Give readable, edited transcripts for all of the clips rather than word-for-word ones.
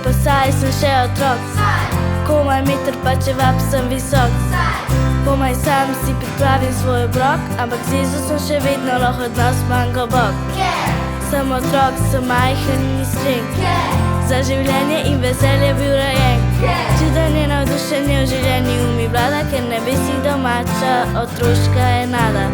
pa saj sem še otrok. Komaj meter pa če vab sem visok. Komaj sam si pripravim svoj obrok, ampak z Jezusom še vedno lahko odnos imam globok. Sem otrok, sem majhen in iskren, za življenje in veselje bil rojen. Čuden je navdušenje v življenju mi vlada, ker ne bi si domača otroška enada.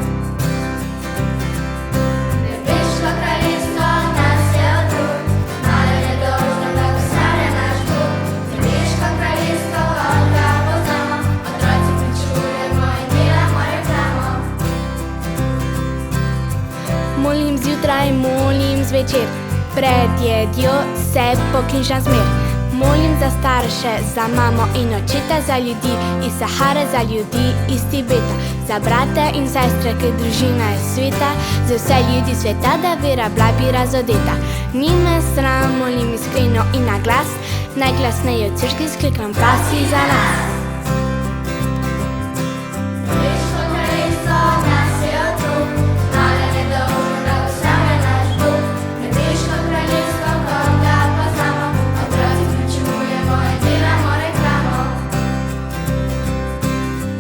Molim zjutraj, molim zvečer, pred jedjo se poklinčam zmer. Molim za starše, za mamo in očeta, za ljudi iz Sahare, za ljudi iz Tibeta, za brate in sestre, ker družina je sveta, za vse ljudi sveta, da vera bila bi razodeta. Ni me sram, molim iskreno in na glas, najglasneje v cerkvi sklikam pasi za nas.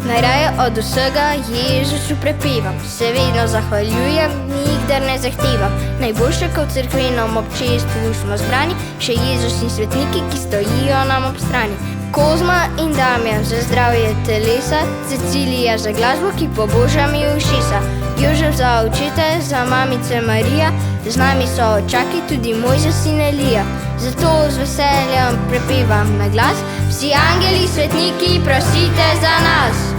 Najraje od vsega Jezusu prepevam, se vedno zahvaljujem, nikdar ne zahtevam. Najboljše, ko v cerkvenem občestvu smo zbrani, še Jezus in svetniki, ki stojijo nam ob strani. Kozma in Damjan za zdravje telesa, Cecilija za glasbo, ki poboža mi ušesa, Jožef za očete, za mamice Marija, z nami so očaki, tudi Mojzes in Elija. Zato z veseljem prepevam na glas, vsi angeli, svetniki, prosite za nas.